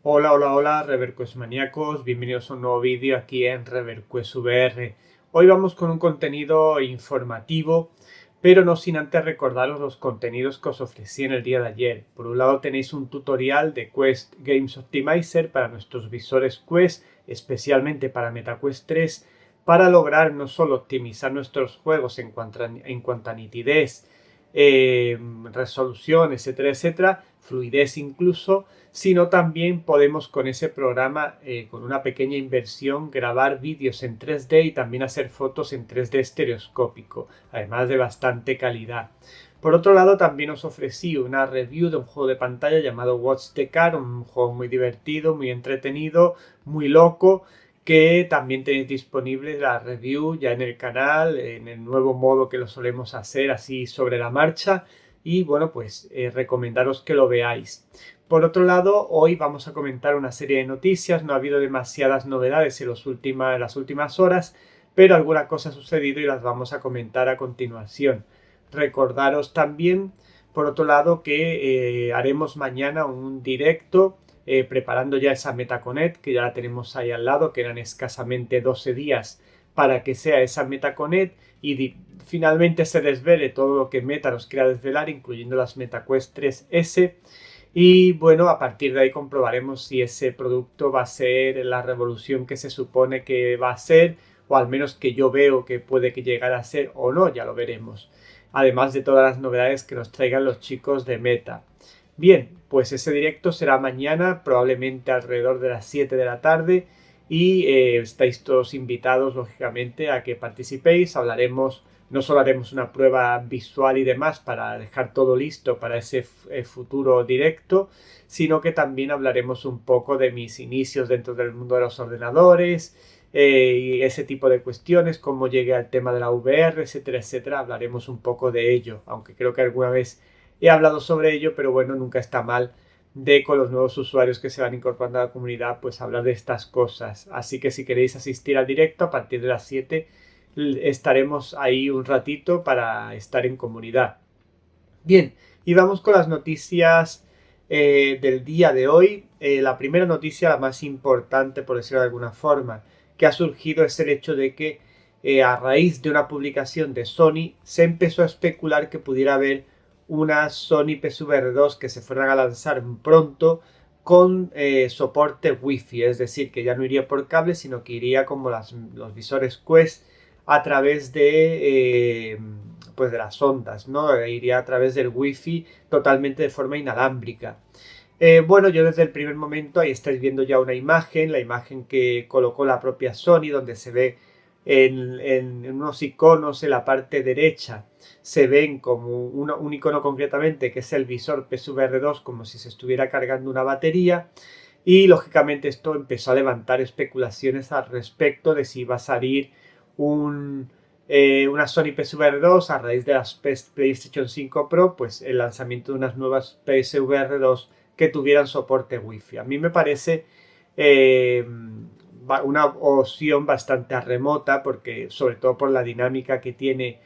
Hola, hola, hola, ReverQuest maníacos, bienvenidos a un nuevo vídeo aquí en ReverQuest VR. Hoy vamos con un contenido informativo, pero no sin antes recordaros los contenidos que os ofrecí en el día de ayer. Por un lado tenéis un tutorial de Quest Games Optimizer para nuestros visores Quest, especialmente para MetaQuest 3, para lograr no solo optimizar nuestros juegos en cuanto a nitidez, resolución, etcétera, etcétera, fluidez incluso, sino también podemos con ese programa, con una pequeña inversión, grabar vídeos en 3D y también hacer fotos en 3D estereoscópico, además de bastante calidad. Por otro lado, también os ofrecí una review de un juego de pantalla llamado Watch the Car, un juego muy divertido, muy entretenido, muy loco, que también tenéis disponible la review ya en el canal, en el nuevo modo que lo solemos hacer así sobre la marcha. Y bueno, pues recomendaros que lo veáis. Por otro lado, hoy vamos a comentar una serie de noticias. No ha habido demasiadas novedades en las últimas horas, pero alguna cosa ha sucedido y las vamos a comentar a continuación. Recordaros también, por otro lado, que haremos mañana un directo preparando ya esa MetaConnect, que ya la tenemos ahí al lado, que eran escasamente 12 días para que sea esa MetaConnect y finalmente se desvele todo lo que Meta nos quiera desvelar, incluyendo las MetaQuest 3S. Y bueno, a partir de ahí comprobaremos si ese producto va a ser la revolución que se supone que va a ser, o al menos que yo veo que puede que llegar a ser o no, ya lo veremos. Además de todas las novedades que nos traigan los chicos de Meta. Bien, pues ese directo será mañana, probablemente alrededor de las 7 de la tarde. Y estáis todos invitados, lógicamente, a que participéis. No solo haremos una prueba visual y demás para dejar todo listo para ese futuro directo, sino que también hablaremos un poco de mis inicios dentro del mundo de los ordenadores y ese tipo de cuestiones, cómo llegué al tema de la VR, etcétera, etcétera. Hablaremos un poco de ello, aunque creo que alguna vez he hablado sobre ello, pero bueno, nunca está mal de con los nuevos usuarios que se van incorporando a la comunidad, pues hablar de estas cosas. Así que si queréis asistir al directo a partir de las 7, estaremos ahí un ratito para estar en comunidad. Bien, y vamos con las noticias del día de hoy. La primera noticia, la más importante, por decirlo de alguna forma, que ha surgido es el hecho de que a raíz de una publicación de Sony se empezó a especular que pudiera haber una Sony PSVR 2 que se fueran a lanzar pronto con soporte Wi-Fi, es decir, que ya no iría por cable, sino que iría como los visores Quest a través de, pues de las ondas, ¿no? Iría a través del Wi-Fi totalmente de forma inalámbrica. Bueno, yo desde el primer momento, ahí estáis viendo ya una imagen, la imagen que colocó la propia Sony, donde se ve en unos iconos en la parte derecha, se ven como un icono concretamente que es el visor PSVR 2, como si se estuviera cargando una batería. Y lógicamente esto empezó a levantar especulaciones al respecto de si iba a salir un, una Sony PSVR 2 a raíz de las PlayStation 5 Pro, pues el lanzamiento de unas nuevas PSVR 2 que tuvieran soporte Wi-Fi. A mí me parece eh, una opción bastante remota, porque sobre todo por la dinámica que tiene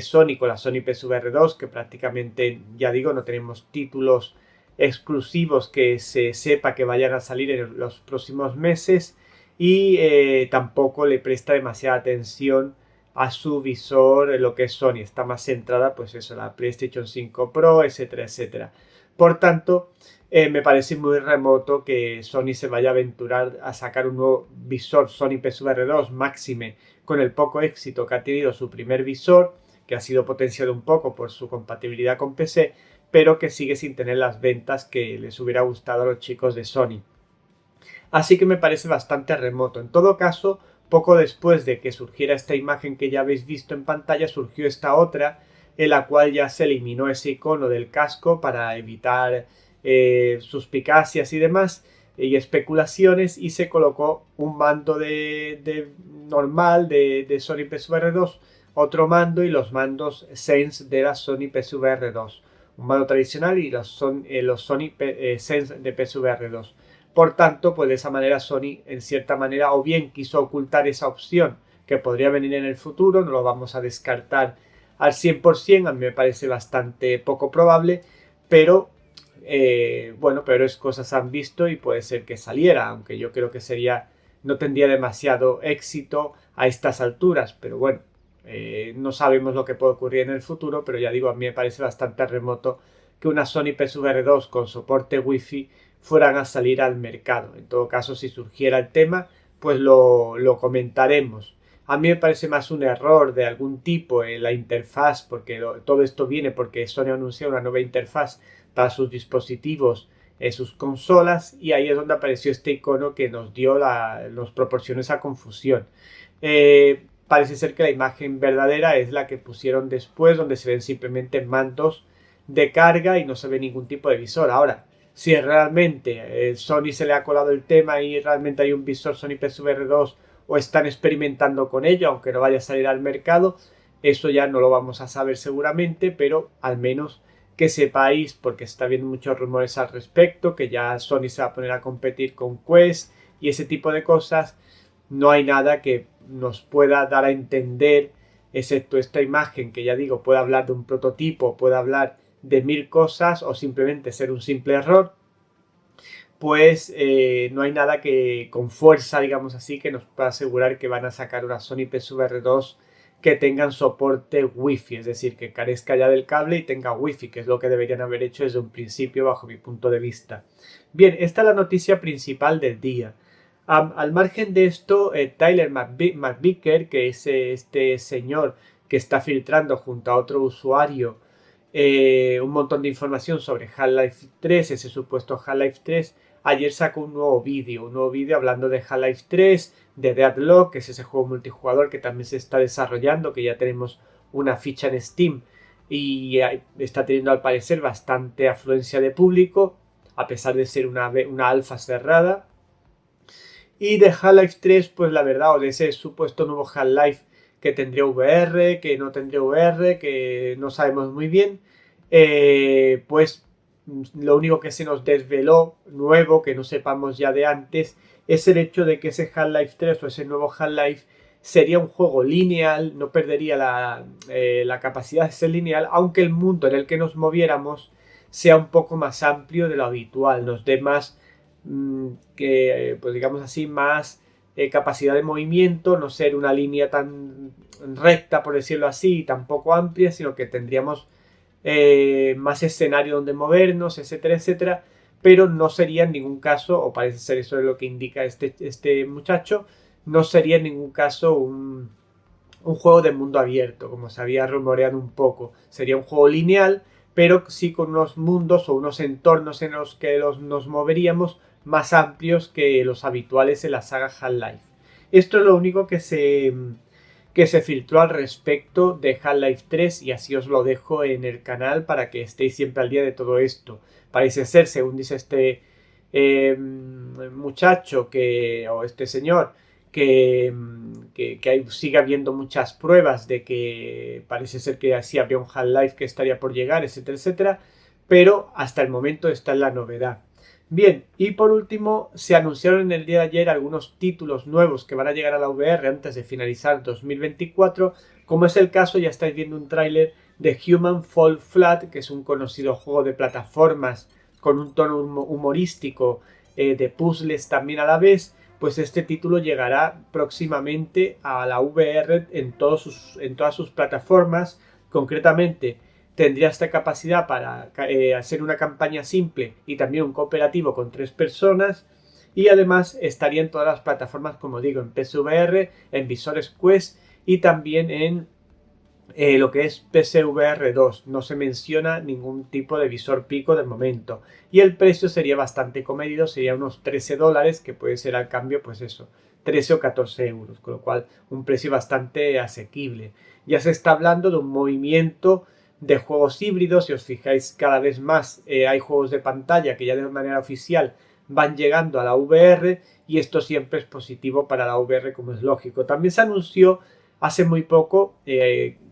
Sony con la Sony PSVR 2, que prácticamente, ya digo, no tenemos títulos exclusivos que se sepa que vayan a salir en los próximos meses, y tampoco le presta demasiada atención a su visor, en lo que es Sony. Está más centrada, pues eso, la PlayStation 5 Pro, etcétera, etcétera. Por tanto, me parece muy remoto que Sony se vaya a aventurar a sacar un nuevo visor Sony PSVR 2 máxime con el poco éxito que ha tenido su primer visor, que ha sido potenciado un poco por su compatibilidad con PC, pero que sigue sin tener las ventas que les hubiera gustado a los chicos de Sony. Así que me parece bastante remoto. En todo caso, poco después de que surgiera esta imagen que ya habéis visto en pantalla, surgió esta otra en la cual ya se eliminó ese icono del casco para evitar suspicacias y demás y especulaciones, y se colocó un mando normal de Sony PSVR 2, otro mando y los mandos Sense de la Sony PSVR 2, un mando tradicional y los Sony Sense de PSVR 2. Por tanto, pues de esa manera Sony, en cierta manera, o bien quiso ocultar esa opción que podría venir en el futuro, no lo vamos a descartar al 100%, a mí me parece bastante poco probable, pero Bueno, peores cosas han visto y puede ser que saliera, aunque yo creo que no tendría demasiado éxito a estas alturas, pero bueno, no sabemos lo que puede ocurrir en el futuro, pero ya digo, a mí me parece bastante remoto que una Sony PSVR 2 con soporte Wi-Fi fueran a salir al mercado. En todo caso, si surgiera el tema, pues lo comentaremos. A mí me parece más un error de algún tipo en la interfaz, porque todo esto viene porque Sony anunció una nueva interfaz para sus dispositivos, sus consolas, y ahí es donde apareció este icono que nos proporcionó esa confusión. Parece ser que la imagen verdadera es la que pusieron después, donde se ven simplemente mandos de carga y no se ve ningún tipo de visor. Ahora, si realmente Sony se le ha colado el tema y realmente hay un visor Sony PSVR 2 o están experimentando con ello, aunque no vaya a salir al mercado, eso ya no lo vamos a saber seguramente, pero al menos que sepáis, porque está habiendo muchos rumores al respecto, que ya Sony se va a poner a competir con Quest y ese tipo de cosas. No hay nada que nos pueda dar a entender, excepto esta imagen que ya digo, puede hablar de un prototipo, puede hablar de 1000 cosas o simplemente ser un simple error, pues no hay nada que con fuerza, digamos así, que nos pueda asegurar que van a sacar una Sony PSVR 2 que tengan soporte Wi-Fi, es decir, que carezca ya del cable y tenga Wi-Fi, que es lo que deberían haber hecho desde un principio bajo mi punto de vista. Bien, esta es la noticia principal del día. Al margen de esto, Tyler McVicker, que es este señor que está filtrando junto a otro usuario un montón de información sobre Half-Life 3, ese supuesto Half-Life 3, ayer sacó un nuevo vídeo hablando de Half-Life 3, de Deadlock, que es ese juego multijugador que también se está desarrollando, que ya tenemos una ficha en Steam y está teniendo al parecer bastante afluencia de público, a pesar de ser una alfa cerrada. Y de Half-Life 3, pues la verdad, o de ese supuesto nuevo Half-Life que tendría VR, que no tendría VR, que no sabemos muy bien, pues lo único que se nos desveló nuevo, que no sepamos ya de antes, es el hecho de que ese Half-Life 3 o ese nuevo Half-Life sería un juego lineal, no perdería la capacidad de ser lineal, aunque el mundo en el que nos moviéramos sea un poco más amplio de lo habitual, nos dé más que, pues digamos así, más capacidad de movimiento, no ser una línea tan recta, por decirlo así, tan poco amplia, sino que tendríamos más escenario donde movernos, etcétera, etcétera, pero no sería en ningún caso, o parece ser eso es lo que indica este muchacho, no sería en ningún caso un juego de mundo abierto, como se había rumoreado un poco. Sería un juego lineal, pero sí con unos mundos o unos entornos en los que nos moveríamos más amplios que los habituales en la saga Half-Life. Esto es lo único que se filtró al respecto de Half-Life 3 y así os lo dejo en el canal para que estéis siempre al día de todo esto. Parece ser, según dice este muchacho o este señor, que sigue habiendo muchas pruebas de que parece ser que así habría un Half-Life que estaría por llegar, etcétera, etcétera, pero hasta el momento está en la novedad. Bien, y por último, se anunciaron en el día de ayer algunos títulos nuevos que van a llegar a la VR antes de finalizar 2024, como es el caso, ya estáis viendo un tráiler de Human Fall Flat, que es un conocido juego de plataformas con un tono humorístico, de puzzles también a la vez. Pues este título llegará próximamente a la VR en todas sus plataformas. Concretamente, tendría esta capacidad para hacer una campaña simple y también un cooperativo con 3 personas. Y además estaría en todas las plataformas, como digo, en PSVR, en visores Quest y también en lo que es PSVR 2. No se menciona ningún tipo de visor pico de momento. Y el precio sería bastante comedido, sería unos $13, que puede ser al cambio, pues eso, 13 o 14 euros, con lo cual un precio bastante asequible. Ya se está hablando de un movimiento de juegos híbridos. Si os fijáis, cada vez más hay juegos de pantalla que ya de manera oficial van llegando a la VR, y esto siempre es positivo para la VR, como es lógico. También se anunció hace muy poco,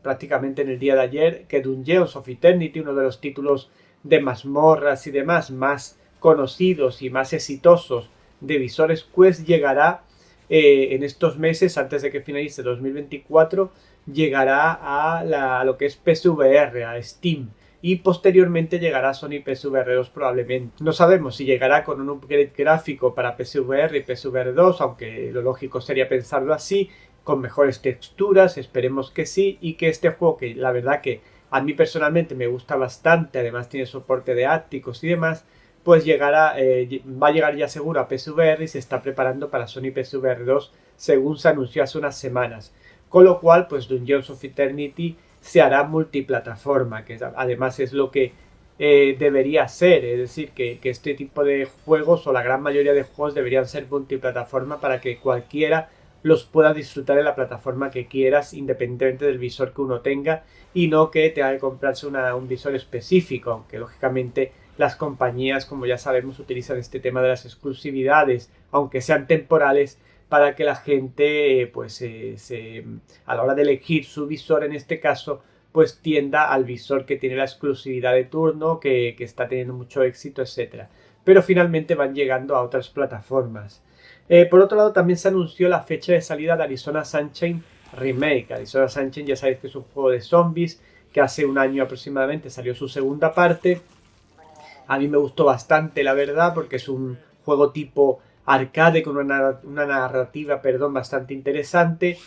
prácticamente en el día de ayer, que Dungeons of Eternity, uno de los títulos de mazmorras y demás más conocidos y más exitosos de visores Quest, llegará en estos meses, antes de que finalice 2024, llegará a lo que es PSVR, a Steam. y posteriormente llegará Sony PSVR 2 probablemente. No sabemos si llegará con un upgrade gráfico para PSVR y PSVR 2, aunque lo lógico sería pensarlo así, con mejores texturas, esperemos que sí, y que este juego, que la verdad que a mí personalmente me gusta bastante, además tiene soporte de ápticos y demás, pues va a llegar ya seguro a PSVR y se está preparando para Sony PSVR 2 según se anunció hace unas semanas. Con lo cual, pues Dungeons of Eternity se hará multiplataforma, que además es lo que debería ser, es decir, que este tipo de juegos o la gran mayoría de juegos deberían ser multiplataforma para que cualquiera los pueda disfrutar en la plataforma que quieras, independientemente del visor que uno tenga, y no que tenga que comprarse un visor específico, aunque lógicamente las compañías, como ya sabemos, utilizan este tema de las exclusividades, aunque sean temporales, para que la gente, a la hora de elegir su visor en este caso, pues tienda al visor que tiene la exclusividad de turno, que está teniendo mucho éxito, etc. Pero finalmente van llegando a otras plataformas. Por otro lado, también se anunció la fecha de salida de Arizona Sunshine Remake. Arizona Sunshine ya sabéis que es un juego de zombies que hace un año aproximadamente salió su segunda parte. A mí me gustó bastante, la verdad, porque es un juego tipo arcade con una narrativa, bastante interesante,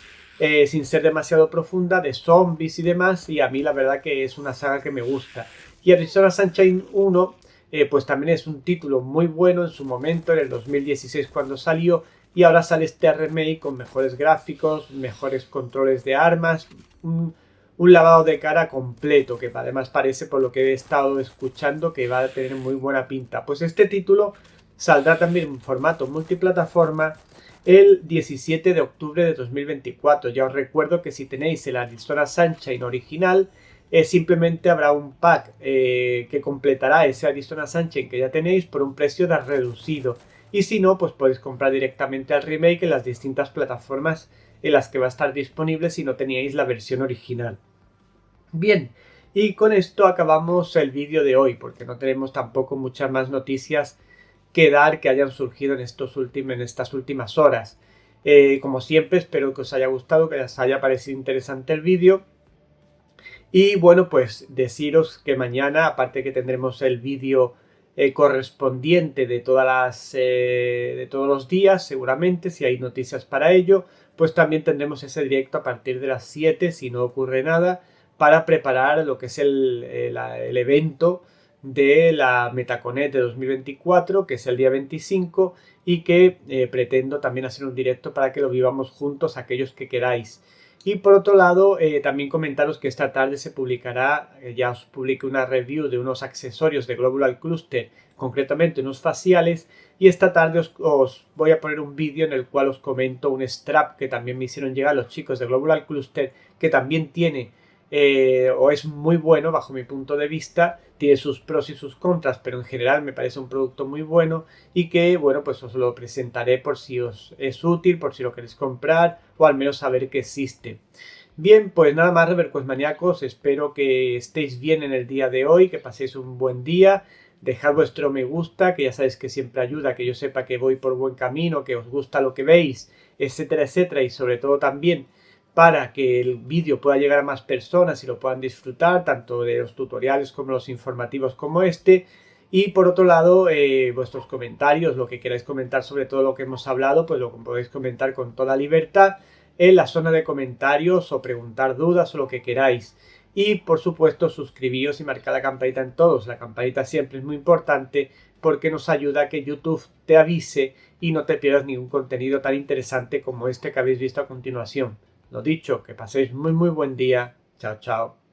sin ser demasiado profunda, de zombies y demás, y a mí la verdad que es una saga que me gusta. Y Arizona Sunshine 1, pues también es un título muy bueno en su momento, en el 2016 cuando salió, y ahora sale este remake con mejores gráficos, mejores controles de armas, un lavado de cara completo, que además parece, por lo que he estado escuchando, que va a tener muy buena pinta. Pues este título saldrá también en formato multiplataforma el 17 de octubre de 2024. Ya os recuerdo que si tenéis el Arizona Sunshine original, simplemente habrá un pack que completará ese Arizona Sunshine que ya tenéis por un precio de reducido. Y si no, pues podéis comprar directamente el remake en las distintas plataformas en las que va a estar disponible si no teníais la versión original. Bien, y con esto acabamos el vídeo de hoy, porque no tenemos tampoco muchas más noticias que dar que hayan surgido en estas últimas horas. Como siempre, espero que os haya gustado, que os haya parecido interesante el vídeo. Y bueno, pues deciros que mañana, aparte que tendremos el vídeo correspondiente de de todos los días, seguramente, si hay noticias para ello, pues también tendremos ese directo a partir de las 7, si no ocurre nada, para preparar lo que es el evento de la MetaConnect de 2024, que es el día 25, y que pretendo también hacer un directo para que lo vivamos juntos aquellos que queráis. Y por otro lado, también comentaros que esta tarde se publicará, ya os publiqué una review de unos accesorios de Global Cluster, concretamente unos faciales, y esta tarde os voy a poner un vídeo en el cual os comento un strap que también me hicieron llegar los chicos de Global Cluster, que también tiene, o es muy bueno bajo mi punto de vista, tiene sus pros y sus contras, pero en general me parece un producto muy bueno y que, bueno, pues os lo presentaré por si os es útil, por si lo queréis comprar o al menos saber que existe. Bien, pues nada más, Revercues maníacos, espero que estéis bien en el día de hoy, que paséis un buen día, dejad vuestro me gusta, que ya sabéis que siempre ayuda, que yo sepa que voy por buen camino, que os gusta lo que veis, etcétera, etcétera, y sobre todo también para que el vídeo pueda llegar a más personas y lo puedan disfrutar, tanto de los tutoriales como los informativos como este. Y por otro lado, vuestros comentarios, lo que queráis comentar sobre todo lo que hemos hablado, pues lo podéis comentar con toda libertad en la zona de comentarios o preguntar dudas o lo que queráis. Y por supuesto, suscribíos y marcad la campanita en todos. La campanita siempre es muy importante porque nos ayuda a que YouTube te avise y no te pierdas ningún contenido tan interesante como este que habéis visto a continuación. Lo dicho, que paséis muy buen día. Chao, chao.